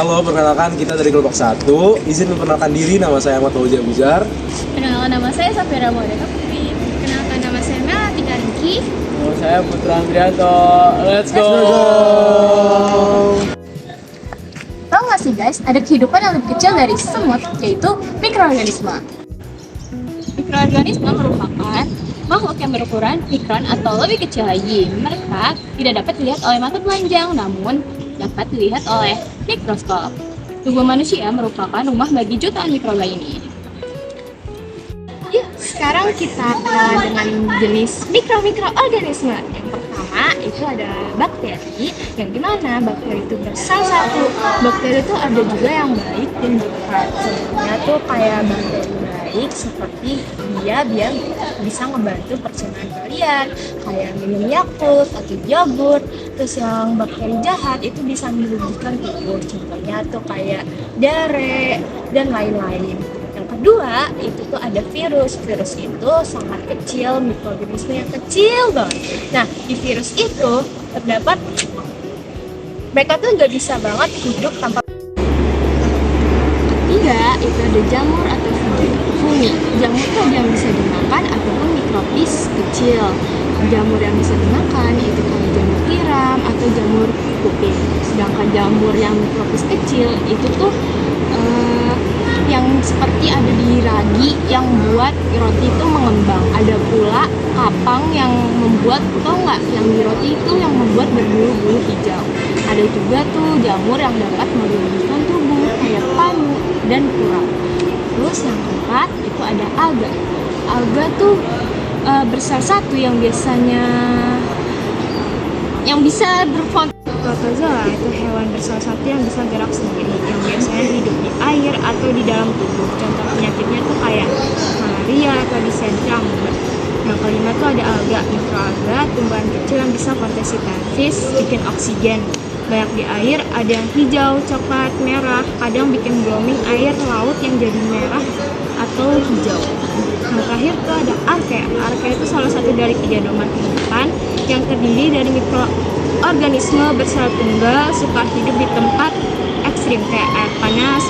Halo, perkenalkan kita dari kelompok 1. Izin memperkenalkan diri, nama saya Ahmad Fauzi Abuzar. Perkenalkan, nama saya Safira Maudeka Putri. Kenalkan, nama saya Melatika Ringki. Nama saya Putra Andrianto. Let's go! Tahu nggak sih guys, ada kehidupan yang lebih kecil dari semut, yaitu mikroorganisme. Mikroorganisme merupakan makhluk yang berukuran mikron atau lebih kecil lagi. Mereka tidak dapat dilihat oleh mata telanjang, namun dapat dilihat oleh mikroskop. Tubuh manusia merupakan rumah bagi jutaan mikroba ini. Yuk, sekarang kita kenalan dengan jenis mikroorganisme. Yang pertama itu ada bakteri, yang dimana bakteri itu bersalah satu. Bakteri itu ada juga yang baik dan jahat. Contohnya tuh kayak bakteri baik seperti dia biar bisa ngebantu pencernaan kalian, kayak minum Yakult atau yogurt. Terus yang bakteri jahat itu bisa merugikan tubuh, contohnya tuh kayak diare dan lain-lain. Yang kedua itu tuh ada virus. Virus itu sangat kecil, mikroorganisme yang kecil banget. Nah, di virus itu terdapat mereka tuh nggak bisa banget hidup tanpa. Ketiga itu ada jamur atau fungi. Jamur itu ada yang bisa dimakan ataupun mikrobis kecil. Jamur yang bisa dimakan itu kayak jamur tiram atau jamur kuping. Sedangkan jamur yang mikrobis kecil itu tuh yang seperti ada di ragi yang buat roti itu mengembang. Ada pula kapang yang membuat, tau nggak, yang di roti itu yang membuat berbulu-bulu hijau. Ada juga tuh jamur yang dapat merugikan tubuh kayak pamu dan kurap. Terus yang keempat itu ada alga. Alga tuh bersalah satu yang biasanya yang bisa berfungsi. Protozoa itu hewan bersalah satu yang bisa gerak sendiri, yang biasanya hidup di air atau di dalam tubuh. Contoh penyakitnya tuh kayak malaria atau disentri amber. Yang kelima tuh ada alga. Mikroalga, tumbuhan kecil yang bisa fotosintesis, bikin oksigen. Banyak di air, ada yang hijau, coklat, merah, kadang bikin blooming air laut yang jadi merah atau hijau. Yang terakhir tuh ada arke. Arke itu salah satu dari 3 domain kehidupan yang terdiri dari mikroorganisme bersalah tunggal, suka hidup di tempat ekstrim kayak air panas,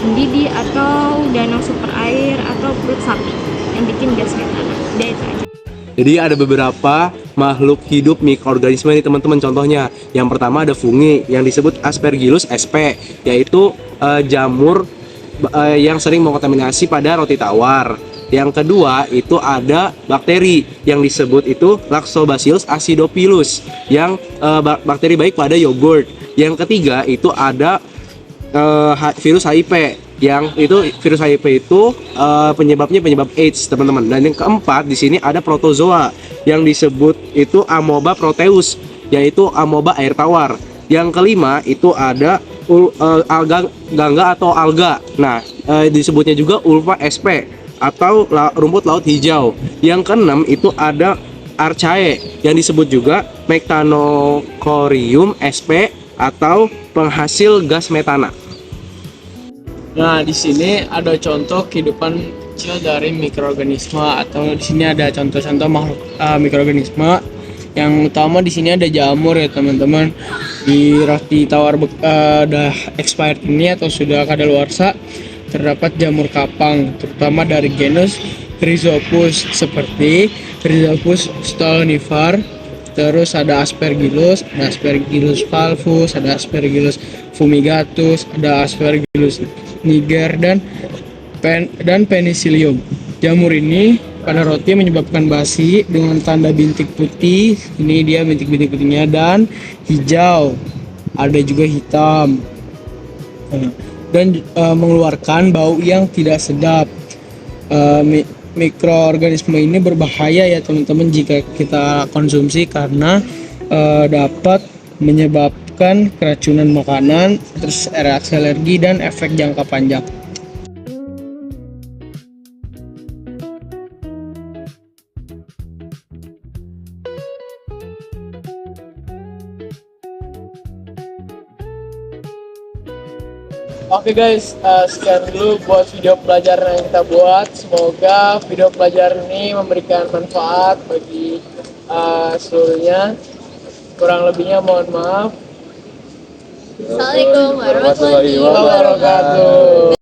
mendidih, atau danau super air, atau perut sapi yang bikin gas metana. Udah itu aja. Jadi ada beberapa makhluk hidup mikroorganisme nih teman-teman. Contohnya, yang pertama ada fungi yang disebut Aspergillus sp, yaitu jamur yang sering mengontaminasi pada roti tawar. Yang kedua itu ada bakteri yang disebut itu Lactobacillus acidophilus yang bakteri baik pada yogurt. Yang ketiga itu ada virus HIV yang itu virus HIV itu penyebabnya penyebab AIDS, teman-teman. Dan yang keempat di sini ada protozoa yang disebut itu Amoeba proteus, yaitu amoeba air tawar. Yang kelima itu ada alga gangga atau alga. Nah, disebutnya juga Ulva sp atau rumput laut hijau. Yang keenam itu ada Archaea yang disebut juga Mectanochorium sp atau penghasil gas metana. Nah, di sini ada contoh kehidupan kecil dari mikroorganisme, atau di sini ada contoh-contoh makhluk mikroorganisme. Yang utama di sini ada jamur ya teman-teman. Di roti tawar udah expired ini atau sudah kadaluarsa terdapat jamur kapang, terutama dari genus Rhizopus seperti Rhizopus stolonifer. Terus ada Aspergillus fulvus, ada Aspergillus fumigatus, ada Aspergillus niger dan Penicillium. Jamur ini pada roti menyebabkan basi dengan tanda bintik putih. Ini dia bintik-bintik putihnya, dan hijau. Ada juga hitam. Dan mengeluarkan bau yang tidak sedap. Mikroorganisme ini berbahaya ya teman-teman jika kita konsumsi, karena dapat menyebabkan keracunan makanan, terus reaksi alergi dan efek jangka panjang. Oke guys, sekian dulu buat video pelajaran yang kita buat. Semoga video pelajaran ini memberikan manfaat bagi seluruhnya. Kurang lebihnya mohon maaf. Assalamualaikum warahmatullahi Warahmatullahi wabarakatuh. wabarakatuh.